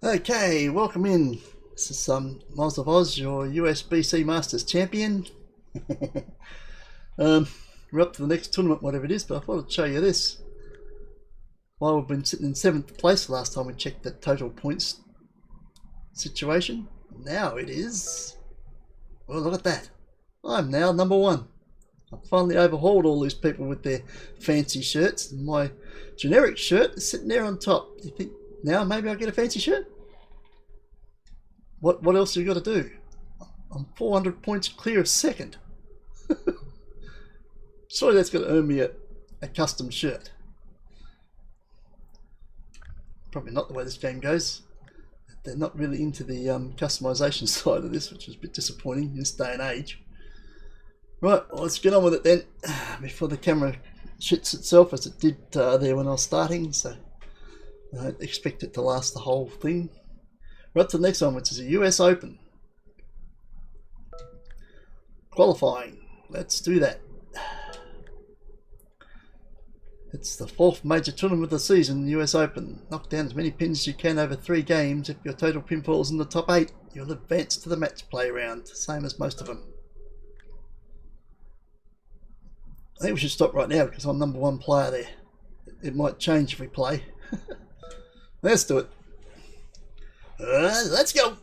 Okay, welcome in. This is Miles of Oz, your USBC Masters Champion. We're up to the next tournament, whatever it is, but I thought I'd show you this. While we've been sitting in 7th place the last time we checked the total points situation, now it is... well, look at that. I'm now number 1. I've finally overhauled all these people with their fancy shirts, and my generic shirt is sitting there on top. Do you think now maybe I'll get a fancy shirt? What else have you got to do? I'm 400 points clear of 2nd. Surely that's going to earn me a custom shirt. Probably not the way this game goes. They're not really into the customization side of this, which is a bit disappointing in this day and age. Right, well, let's get on with it then, before the camera shits itself as it did there when I was starting, so I don't expect it to last the whole thing. Right to the next one, which is a US Open. Qualifying. Let's do that. It's the 4th major tournament of the season, US Open. Knock down as many pins as you can over 3 games. If your total pin falls in the top 8, you'll advance to the match play round, same as most of them. I think we should stop right now because I'm number 1 player there. It might change if we play. Let's do it. Let's go.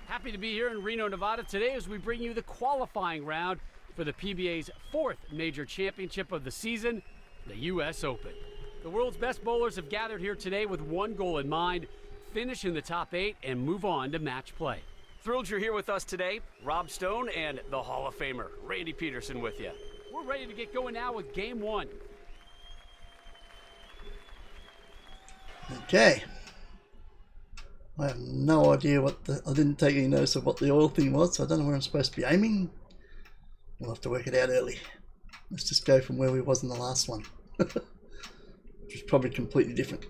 Happy to be here in Reno, Nevada today as we bring you the qualifying round for the PBA's 4th major championship of the season, the US Open. The world's best bowlers have gathered here today with one goal in mind: finish in the top 8 and move on to match play. Thrilled you're here with us today. Rob Stone and the Hall of Famer, Randy Peterson, with you. We're ready to get going now with game 1. Okay. I have no idea I didn't take any notice of what the oil thing was, so I don't know where I'm supposed to be aiming. We'll have to work it out early. Let's just go from where we was in the last one. Which is probably completely different.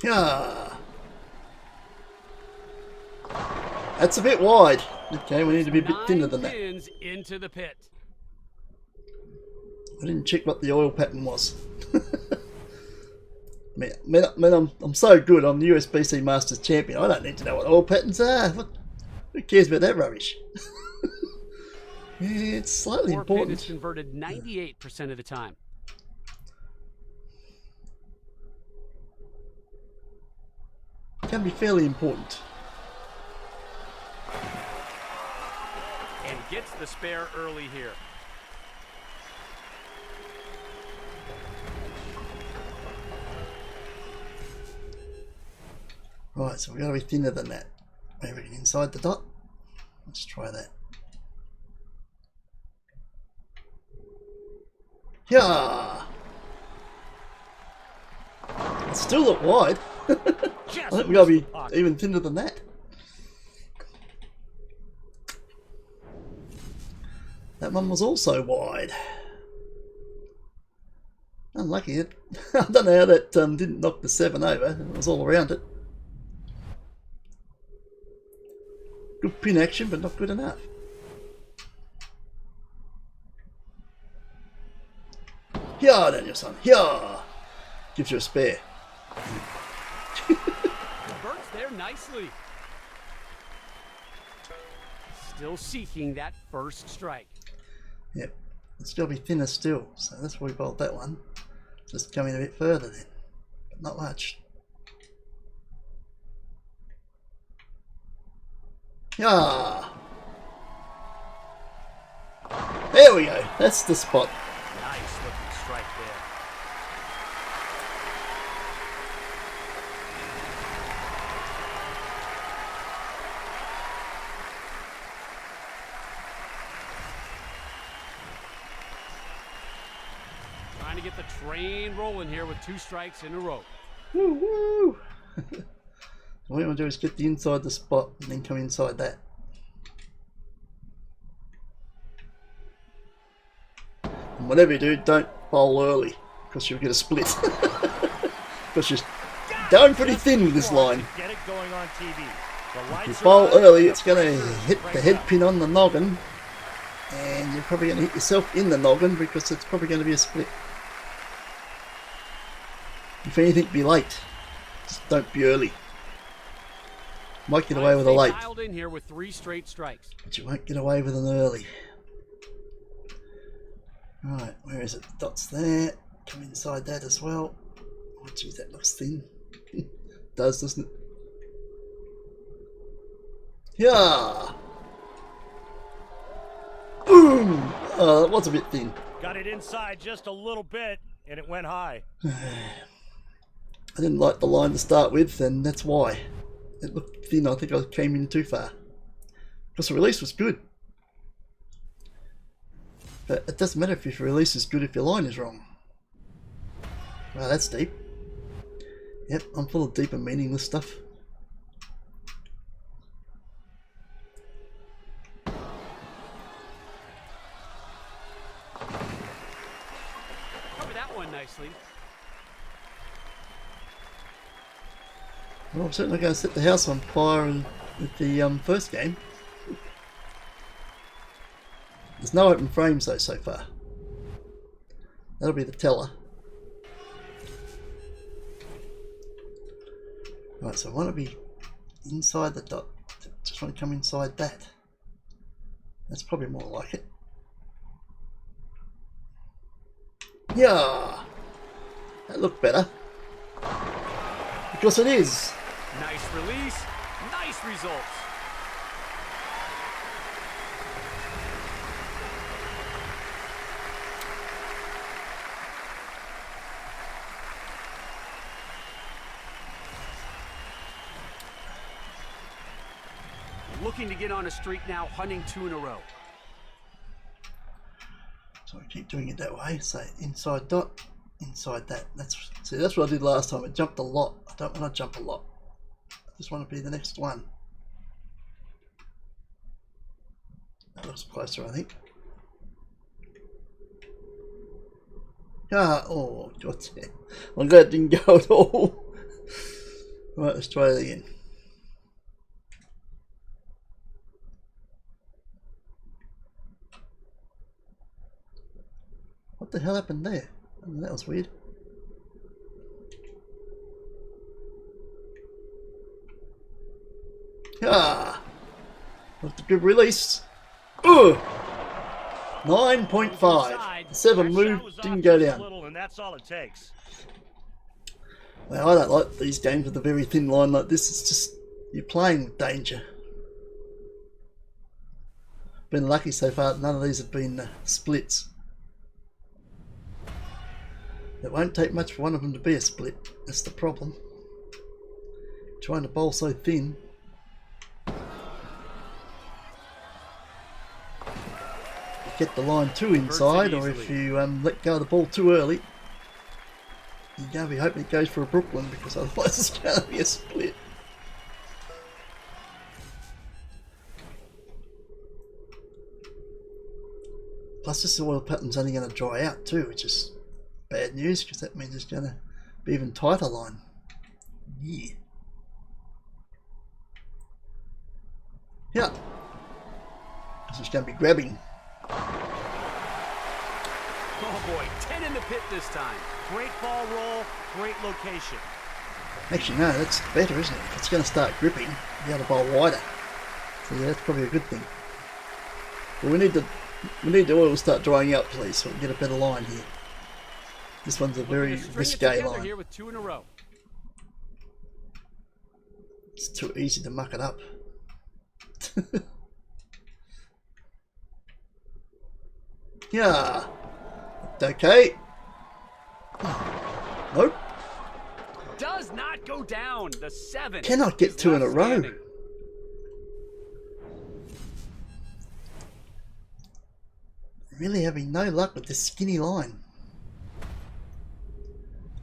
Yeah. That's a bit wide. Okay, we need to be a bit thinner than that. 9 pins into the pit. I didn't check what the oil pattern was. man, I'm so good. I'm the USBC Masters Champion. I don't need to know what oil patterns are. Who cares about that rubbish? Yeah, it's slightly important. Pin is converted 98% of the time. It can be fairly important. And gets the spare early here. Right, so we've got to be thinner than that. Maybe inside the dot. Let's try that. Yeah. It still look wide. I think we've got to be even thinner than that. That one was also wide. Unlucky. I don't know how that didn't knock the 7 over. It was all around it. Good pin action, but not good enough. Here, Danielson. Here. Gives you a spare. Burns there nicely. Still seeking that first strike. Yep. It's got to be thinner still. So that's why we bowled that one. Just coming a bit further then. But not much. Ah, there we go. That's the spot. Nice looking strike there. Trying to get the train rolling here with 2 strikes in a row. Woo woo. What you want to do is get the inside the spot and then come inside that. And whatever you do, don't bowl early because you'll get a split. Because you're going pretty thin with this line. Get it going on TV. If you bowl early, it's going to hit the head pin on the noggin And you're probably going to hit yourself in the noggin because it's probably going to be a split. If anything, be late. Just don't be early. Might get away with a late. Dialed in here with 3 straight strikes. But you won't get away with an early. Right, where is it? The dot's there. Come inside that as well. Oh geez, that looks thin. Does, doesn't it? Yeah. Boom! Oh, that was a bit thin. Got it inside just a little bit, and it went high. I didn't like the line to start with, and that's why. It looked thin. I think I came in too far. Because the release was good. But it doesn't matter if your release is good if your line is wrong. Wow, that's deep. Yep, I'm full of deep and meaningless stuff. Cover that one nicely. Well, I'm certainly going to set the house on fire with the first game. There's no open frames though so far. That'll be the teller. Right, so I want to be inside the dot. Just want to come inside that. That's probably more like it. Yeah, that looked better. Because it is. Nice release, nice results. Looking to get on a streak now, hunting 2 in a row. So I keep doing it that way. So inside dot, inside that. See, that's what I did last time. It jumped a lot. I don't want to jump a lot. I just want to be the next one. That looks closer, I think. Ah, oh, God. I'm glad it didn't go at all. Right, let's try it again. What the hell happened there? I mean, that was weird. Ah! With the good release. Ugh! 9.5. 7 moved, didn't go down. And that's all it takes. Well, I don't like these games with a very thin line like this. It's just, you're playing with danger. Been lucky so far, none of these have been splits. It won't take much for one of them to be a split. That's the problem. Trying to bowl so thin. You get the line too inside, or if you let go of the ball too early, you're going to be hoping it goes for a Brooklyn, because otherwise it's going to be a split. Plus this oil pattern's only going to dry out too, which is bad news, because that means it's going to be even tighter line. Yeah. Yeah. This is going to be grabbing. Oh boy, 10 in the pit this time. Great ball roll, great location. Actually, no, that's better, isn't it? If it's going to start gripping, you got to bowl wider. So yeah, that's probably a good thing. But we need the oil to start drying out, please, so we can get a better line here. This one's a very risque line. Here with 2 in a row. It's too easy to muck it up. Yeah. Okay. Nope. Does not go down. The 7. Cannot get 2 in a row. Really having no luck with this skinny line.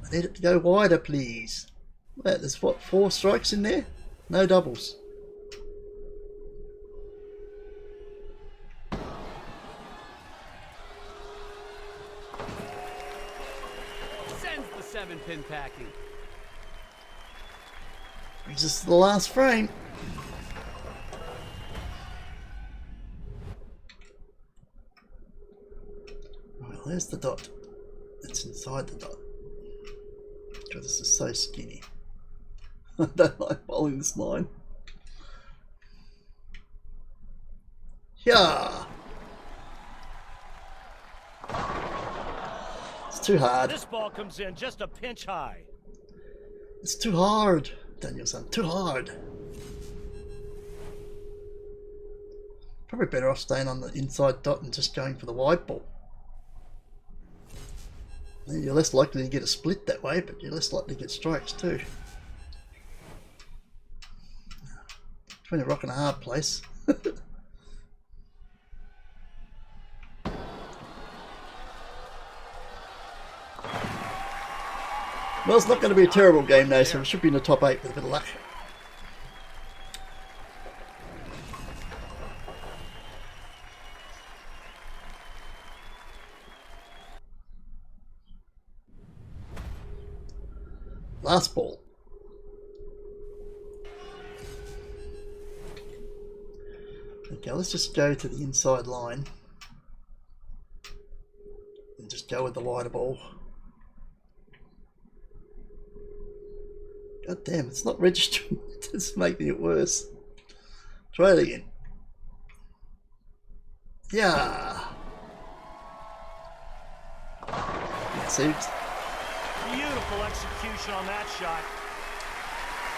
I need it to go wider, please. Well, there's what, 4 strikes in there? No doubles. Sends the 7 pin packing. Brings us to the last frame. Where's the dot? It's inside the dot. God, this is so skinny. I don't like bowling this line. Yeah. It's too hard. This ball comes in just a pinch high. It's too hard, Danielson. Too hard. Probably better off staying on the inside dot and just going for the wide ball. You're less likely to get a split that way, but you're less likely to get strikes too. Between a rock and a hard place. Well, it's not going to be a terrible game though, so it should be in the top 8 with a bit of luck. Last ball. Okay, let's just go to the inside line and just go with the wider ball. God damn, it's not registering. It's making it worse. Try it again. Yeah. Let's see. Beautiful execution on that shot.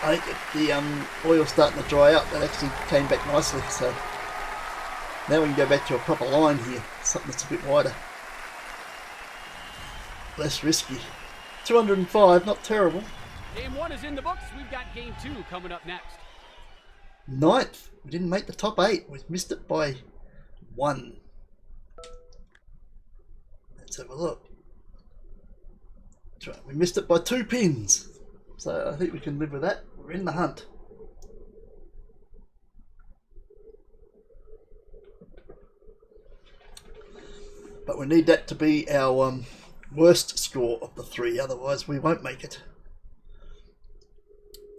I think the oil's starting to dry out. That actually came back nicely. So now we can go back to a proper line here. Something that's a bit wider. Less risky. 205, not terrible. Game 1 is in the books. We've got game 2 coming up next. 9th. We didn't make the top 8. We missed it by 1. Let's have a look. That's right. We missed it by 2 pins. So I think we can live with that. We're in the hunt. But we need that to be our worst score of the 3. Otherwise we won't make it.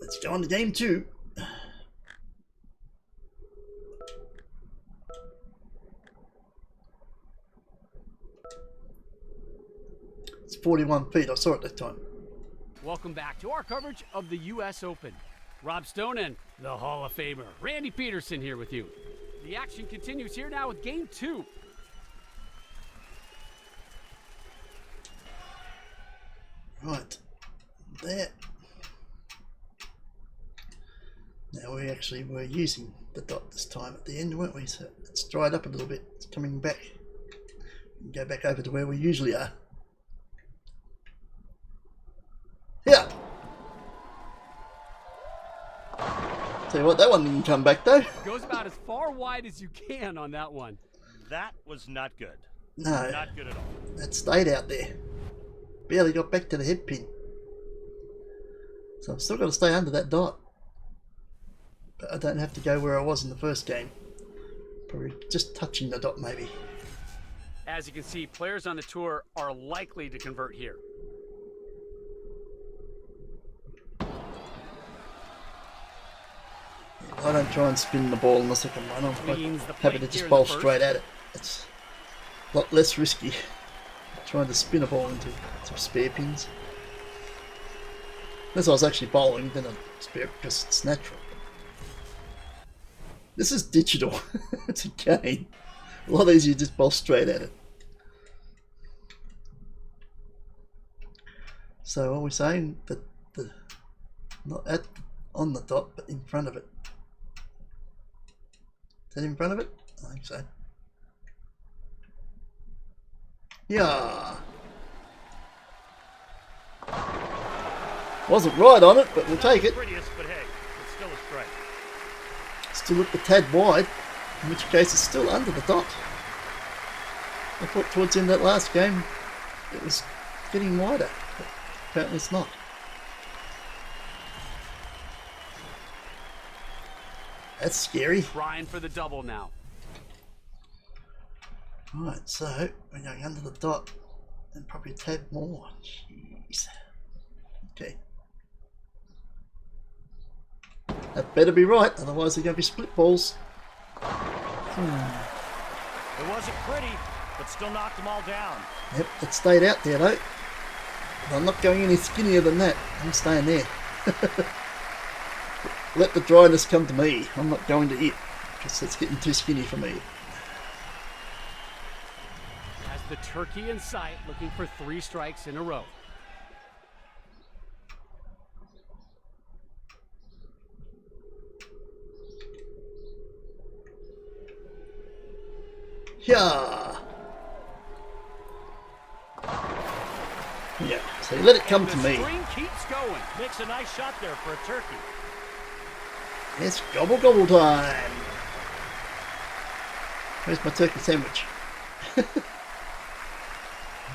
Let's go on to game 2. It's 41 feet. I saw it that time. Welcome back to our coverage of the U.S. Open. Rob Stone and the Hall of Famer, Randy Peterson, here with you. The action continues here now with game 2. Right. There. Now we actually were using the dot this time at the end, weren't we? So it's dried up a little bit. It's coming back. We can go back over to where we usually are. Yeah. Tell you what, that one didn't come back though. Goes about as far wide as you can on that one. That was not good. No. Not good at all. That stayed out there. Barely got back to the head pin. So I've still got to stay under that dot. But I don't have to go where I was in the first game. Probably just touching the dot maybe. As you can see, players on the tour are likely to convert here. I don't try and spin the ball in the second one. I'm quite happy to just bowl straight at it. It's a lot less risky trying to spin a ball into some spare pins. Unless I was actually bowling, then I'd spare because it's natural. This is digital. It's a game. A lot easier to just bowl straight at it. So are we saying that the not on the dot, but in front of it? Is that in front of it? I think so. Yeah. Wasn't right on it, but we'll take it. Prettiest, but hey, it's still a strike. Still looked a tad wide, in which case it's still under the dot. I thought towards the end of that last game it was getting wider, but apparently it's not. That's scary. Trying for the double now. Right, so we're going under the dot and probably a tad more. Jeez. Okay. That better be right, otherwise they're going to be split balls. It wasn't pretty, but still knocked them all down. Yep, it stayed out there though. But I'm not going any skinnier than that. I'm staying there. Let the dryness come to me. I'm not going to it because it's getting too skinny for me. Has the turkey in sight, looking for 3 strikes in a row. Yeah. Yeah. So you let it come to me. String keeps going. Makes a nice shot there for a turkey. It's gobble gobble time. Where's my turkey sandwich?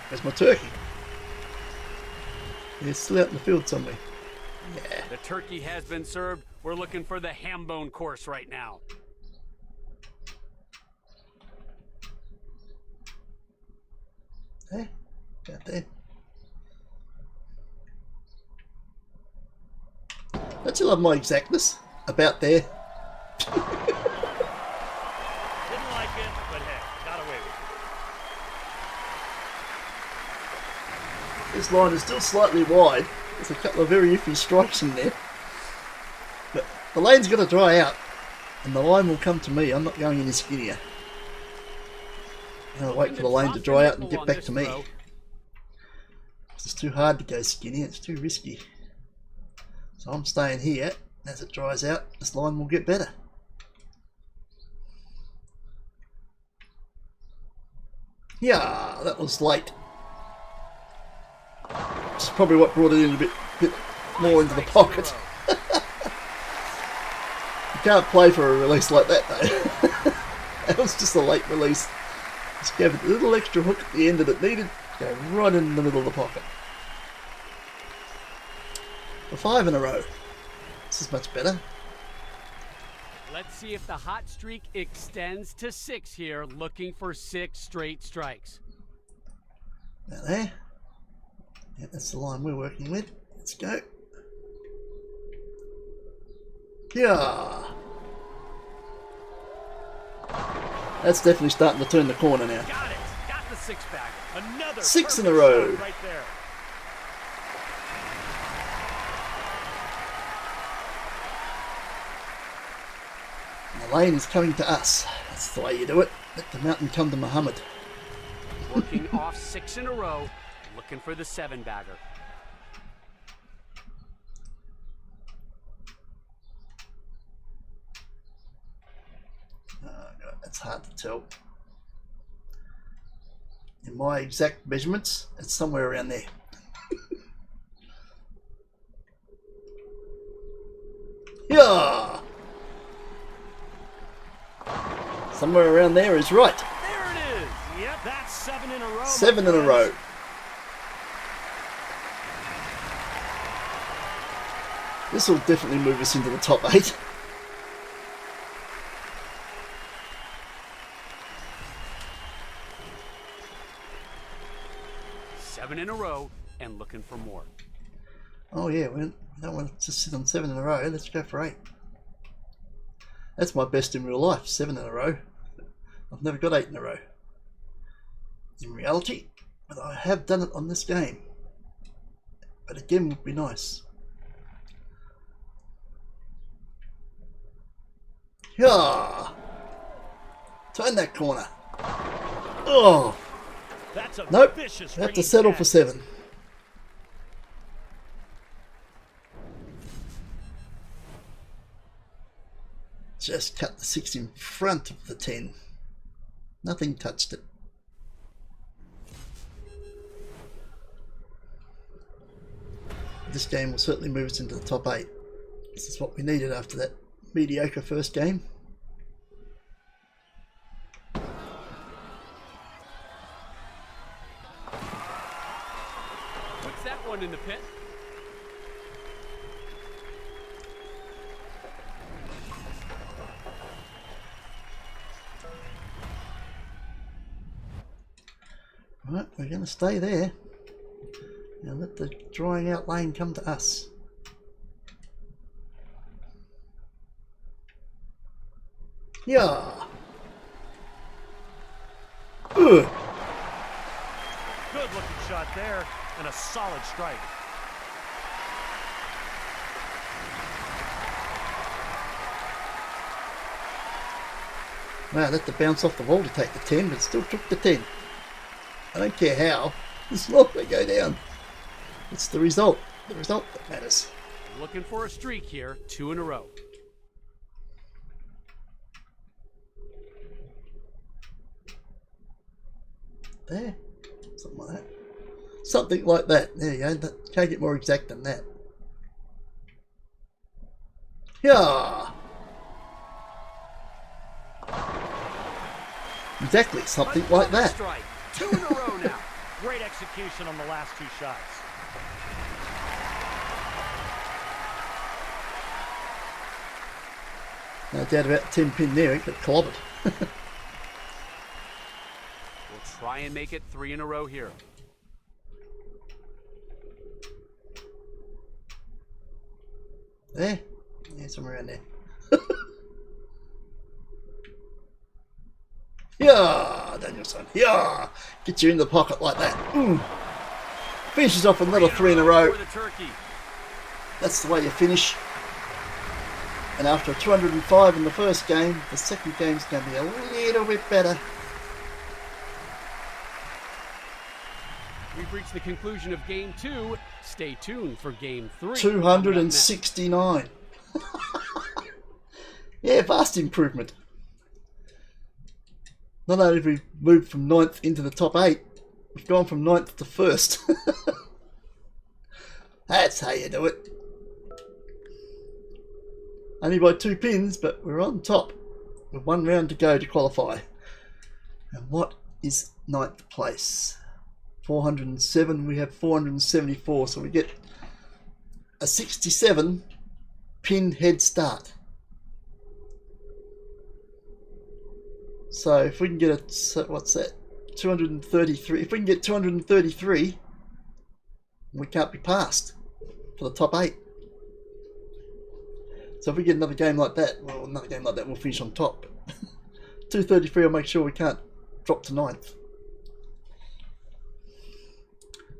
Where's my turkey? It's still out in the field somewhere. Yeah. The turkey has been served. We're looking for the ham bone course right now. There. Got there. Don't you love my exactness? About there. Didn't like it, but hey, got away with it. This line is still slightly wide. There's a couple of very iffy strikes in there. But the lane's got to dry out. And the line will come to me. I'm not going any skinnier. I'll wait for the lane to dry out and get back to me. It's too hard to go skinny. It's too risky. So I'm staying here. As it dries out, this line will get better. Yeah, that was late. This is probably what brought it in a bit more into the pocket. You can't play for a release like that though. That was just a late release. Just gave it a little extra hook at the end that it needed. Go right in the middle of the pocket. For 5 in a row. This is much better. Let's see if the hot streak extends to 6 here, looking for 6 straight strikes. Now there. Yeah, that's the line we're working with. Let's go. Yeah. That's definitely starting to turn the corner now. Got it. Got the 6-bagger. Another 6 in a perfect row. shot right there. The lane is coming to us. That's the way you do it. Let the mountain come to Muhammad. Working off 6 in a row, looking for the 7-bagger. Oh God, that's hard to tell. In my exact measurements, it's somewhere around there. Yeah. Somewhere around there is right. There it is. Yep, that's 7 in a row. 7 in a row. This will definitely move us into the top 8. Seven in a row and looking for more. Oh yeah, we don't want to just sit on 7 in a row. Let's go for 8. That's my best in real life, 7 in a row. I've never got 8 in a row. In reality, but I have done it on this game. But again would be nice. Yeah. Turn that corner. Oh. That's a Nope. vicious I have to ringing settle catch. for 7. Just cut the 6 in front of the 10. Nothing touched it. This game will certainly move us into the top 8. This is what we needed after that mediocre first game. What's that one in the pit? Right, we're going to stay there. Now let the drying out lane come to us. Yeah. Ugh. shot there and a solid strike. Wow, that had to bounce off the wall to take the 10, but still took the 10. I don't care how. It's not going to go down. It's the result. The result that matters. Looking for a streak here, 2 in a row. There. Something like that. Something like that. There you go. That, can't get more exact than that. Yeah. Exactly, something like that. Strike. 2 in a row now. Great execution on the last 2 shots. No doubt about the 10 pin there, it got clobbered. We'll try and make it 3 in a row here. There. Yeah, somewhere around there. Yeah, Danielson. Yeah, get you in the pocket like that. Finishes off another 3 in a row. That's the way you finish. And after a 205 in the first game, the second game's going to be a little bit better. We've reached the conclusion of Game 2. Stay tuned for Game 3. 269. Yeah, vast improvement. Not only have we moved from 9th into the top 8, we've gone from 9th to 1st. That's how you do it. Only by 2 pins, but we're on top with 1 round to go to qualify. And what is 9th place? 407, we have 474, so we get a 67 pin head start. So if we can get a, what's that, 233, if we can get 233, we can't be passed for the top 8. So if we get another game like that, well, another game like that, we'll finish on top. 233 will make sure we can't drop to 9th.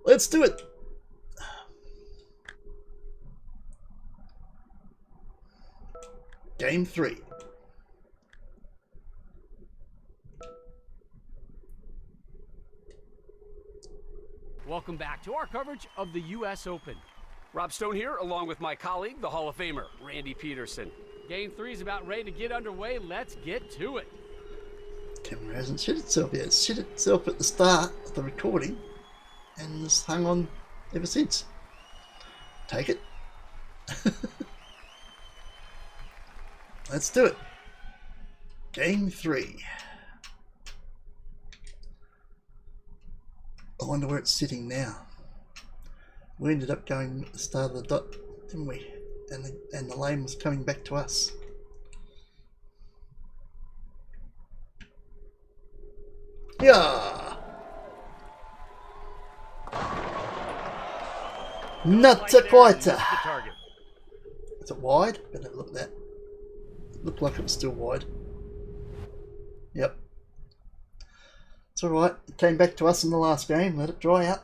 Let's do it. Game 3. Welcome back to our coverage of the U.S. Open. Rob Stone here, along with my colleague, the Hall of Famer, Randy Peterson. Game 3 is about ready to get underway. Let's get to it. Camera hasn't shit itself yet. It shit itself at the start of the recording and it's hung on ever since. Take it. Let's do it. Game 3. I wonder where it's sitting now. We ended up going at the start of the dot, didn't we? And the lane was coming back to us. Yeah. Not a quieter. Is it wide? Better look at that. It looked like it was still wide. Yep. It's alright. It came back to us in the last game. Let it dry out.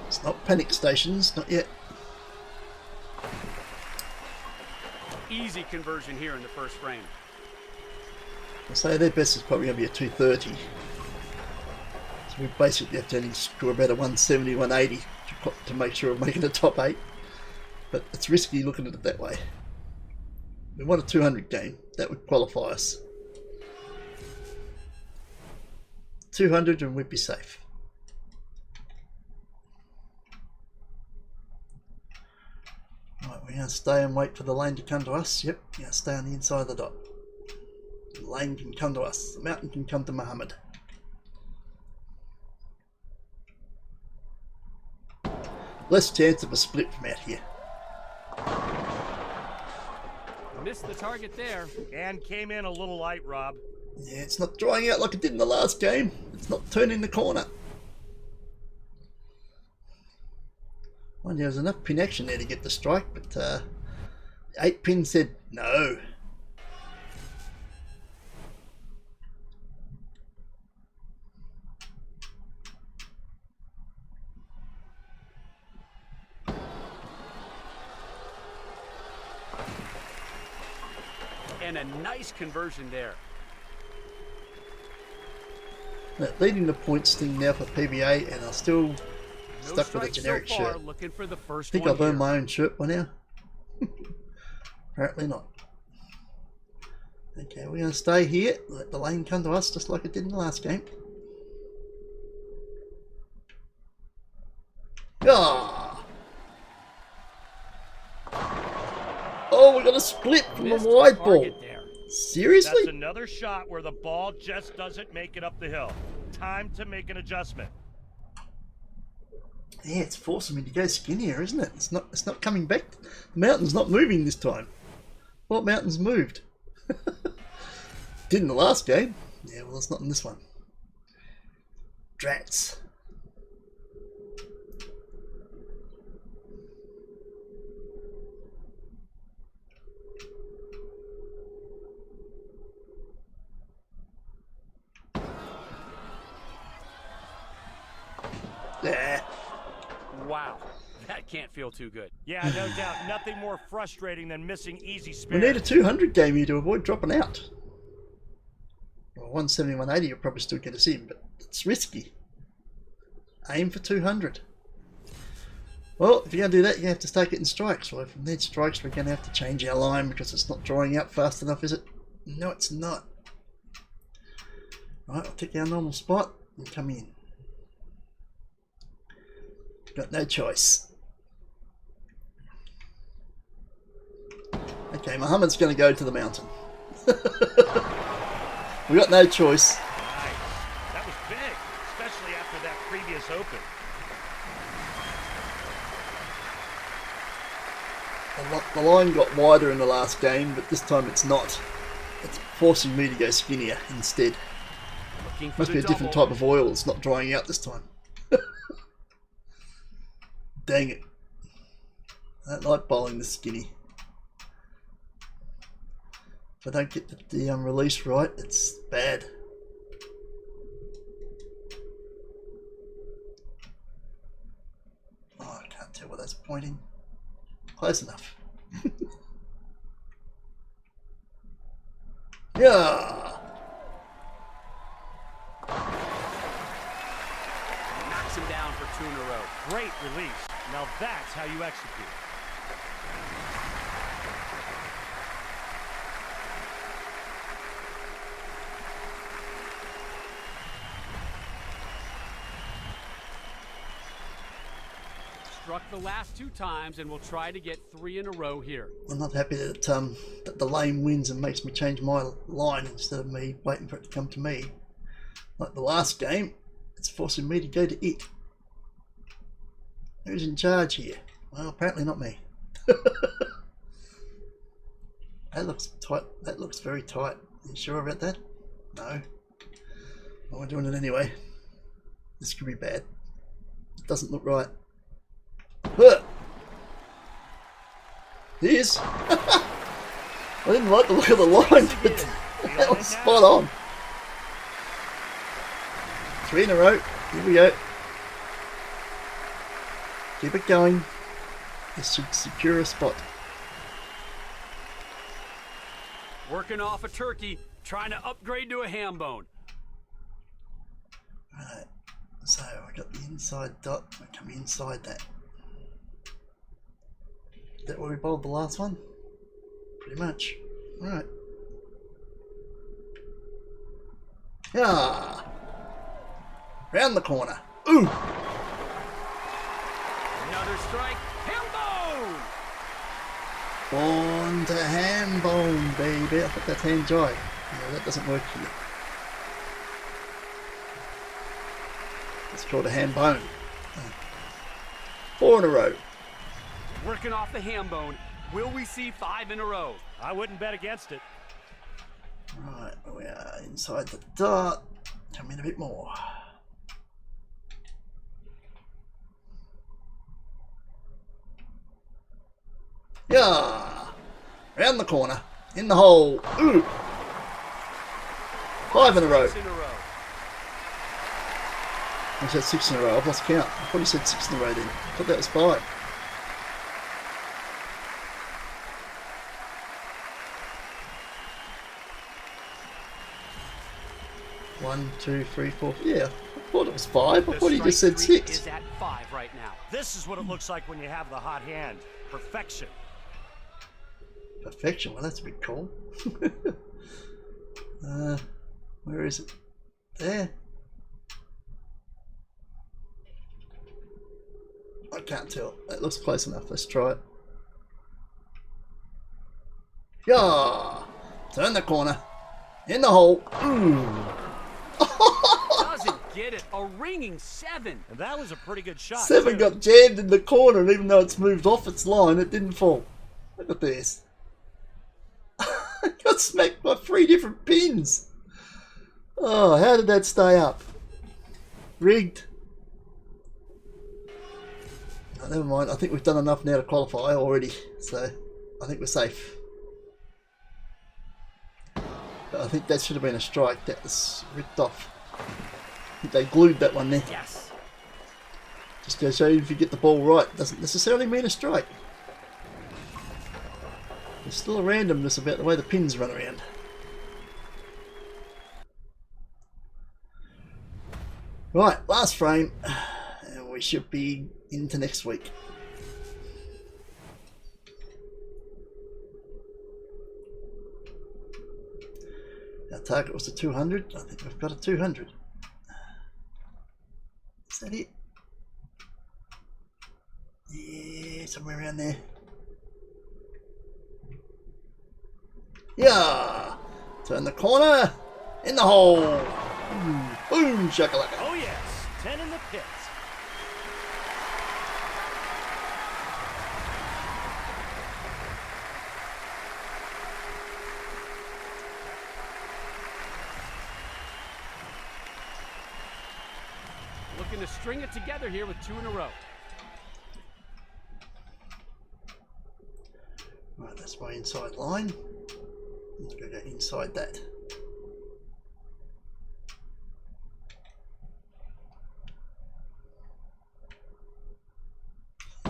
It's not panic stations, not yet. Easy conversion here in the first frame. I say their best is probably going to be a 230. So we basically have to only score about a 170, 180 to make sure we're making the top 8. But it's risky looking at it that way. We want a 200 game. That would qualify us. 200 and we'd be safe. Right, we're going to stay and wait for the lane to come to us. Yep, we're going to stay on the inside of the dot. The lane can come to us. The mountain can come to Muhammad. Less chance of a split from out here. Missed the target there. And came in a little light, Rob. Yeah, it's not drying out like it did in the last game. It's not turning the corner. Well, there was enough pin action there to get the strike, but 8 pin said no. And a nice conversion there. Leading the points thing now for PBA, and I'm still stuck with a generic so far, shirt. Looking for the first I think one I've earned here. my own shirt by now. Apparently not. Okay, we're going to stay here. Let the lane come to us just like it did in the last game. Ah! Oh, we got a split from the Missed wide ball. target there. Seriously? That's another shot where the ball just doesn't make it up the hill. Time to make an adjustment. Yeah, it's forcing me to go skinnier, isn't it? It's not coming back. The mountain's not moving this time. What mountain's moved? Did in the last game. Yeah, well, it's not in this one. Drats. Yeah. Wow, that can't feel too good. Yeah, no doubt. Nothing more frustrating than missing easy We spares. need a 200 game here to avoid dropping out. Well, 170, 180 you'll probably still get us in, but it's risky. Aim for 200. Well, if you're going to do that, you have to start getting strikes. Well, from these strikes, we're going to have to change our line because it's not drawing out fast enough, is it? No, it's not. Right, I'll take our normal spot and come in. Got no choice. Okay, Muhammad's going to go to the mountain. We got no choice. Nice. That was big, especially after that previous open. The line got wider in the last game, but this time it's not. It's forcing me to go skinnier instead. Looking for Must the be a different double. type of oil. It's not drying out this time. Dang it. I don't like bowling this skinny. If I don't get the release right, it's bad. Oh, I can't tell where that's pointing. Close enough. Yeah. Knocks him down for 2 in a row. Great release. Now that's how you execute. Struck the last 2 times and will try to get 3 in a row here. I'm not happy that that the lane wins and makes me change my line instead of me waiting for it to come to me. Like the last game, it's forcing me to go to it. Who's in charge here? Well, apparently not me. That looks tight. That looks very tight. Are you sure about that? No. Well, we're doing it anyway. This could be bad. It doesn't look right. Here's. I didn't like the look of the line, but that was spot on. 3 in a row. Here we go. Keep it going. This should secure a spot. Working off a turkey, trying to upgrade to a ham bone. Right. So I got the inside dot. I come inside that. Is that where we bowled the last one? Pretty much. Right. Yeah. Round the corner. Ooh. Another strike. Ham bone! On to ham bone, baby. I thought that's hand jive. No, that doesn't work here. It's called a ham bone. 4 in a row. Working off the ham bone. Will we see 5 in a row? I wouldn't bet against it. Right, we are inside the dot. Come in a bit more. Yeah. Round the corner. In the hole. Ooh. 5 in a row. 6 in a row. I said 6 in a row. I've lost count. I probably said 6 in a row then. I thought that was 5. One, two, three, four. Yeah, I thought it was 5. I thought he just said 6. Is at 5 right now. This is what it looks like when you have the hot hand. Perfection. Perfection. Well, that's a bit cool. Where is it? There. I can't tell. It looks close enough. Let's try it. Yeah. Turn the corner. In the hole. Ooh. Doesn't get it. A ringing 7. And that was a pretty good shot. 7 too. got jammed in the corner, and even though it's moved off its line, it didn't fall. Look at this. Got smacked by 3 different pins. Oh, how did that stay up? Rigged. Oh, never mind. I think we've done enough now to qualify already, so I think we're safe. But I think that should have been a strike. That was ripped off. I think they glued that one there. Yes. Just to show you, if you get the ball right, doesn't necessarily mean a strike. There's still a randomness about the way the pins run around. Right, last frame, and we should be into next week. Our target was a 200. I think we've got a 200. Is that it? Yeah, somewhere around there. Yeah! Turn the corner! In the hole! Boom! Shakalaka! Oh yes, 10 in the pits. Looking to string it together here with 2 in a row. Right, that's my inside line. Let's go inside that.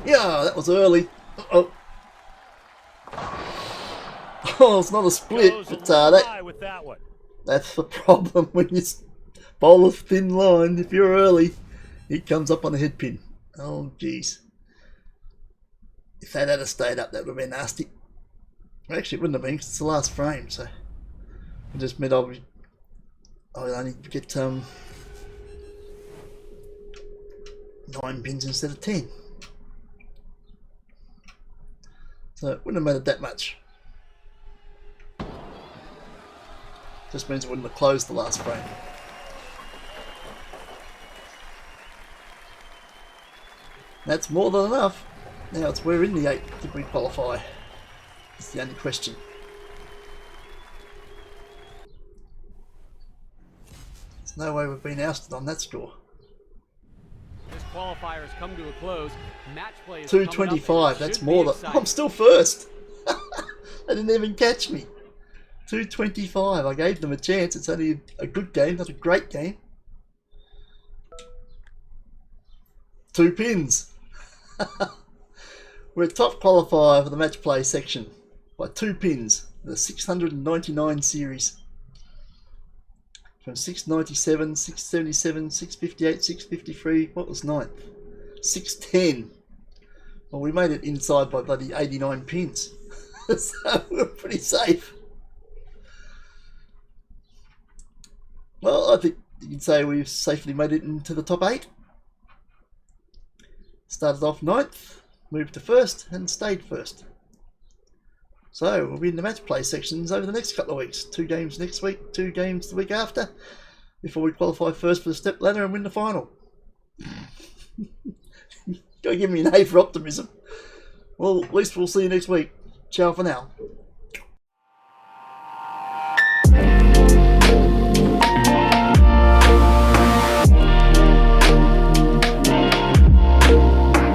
Yeah, that was early. Uh-oh. Oh, it's not a split, Goes but a little high with that one. that's the problem when you bowl a thin line. If you're early, it comes up on the head pin. Oh, jeez. If that had stayed up, that would have been nasty. Actually, it wouldn't have been, because it's the last frame, so I just meant I would only get 9 pins instead of 10. So it wouldn't have mattered that much. Just means it wouldn't have closed the last frame. That's more than enough. Now it's we're in the 8. Did we qualify? That's the only question. There's no way we've been ousted on that score. This qualifier has come to a close. Match play is 225. That's more than. I'm still first. They didn't even catch me. 225. I gave them a chance. It's only a good game, not a great game. 2 pins. We're top qualifier for the match play section by 2 pins. The 699 series. From 697, 677, 658, 653. What was 9th? 610. Well, we made it inside by bloody 89 pins. So we're pretty safe. Well, I think you can say we've safely made it into the top 8. Started off 9th, moved to 1st, and stayed 1st. So we'll be in the match play sections over the next couple of weeks. 2 games next week, 2 games the week after, before we qualify first for the step ladder and win the final. Gotta give me an A for optimism. Well, at least we'll see you next week. Ciao for now.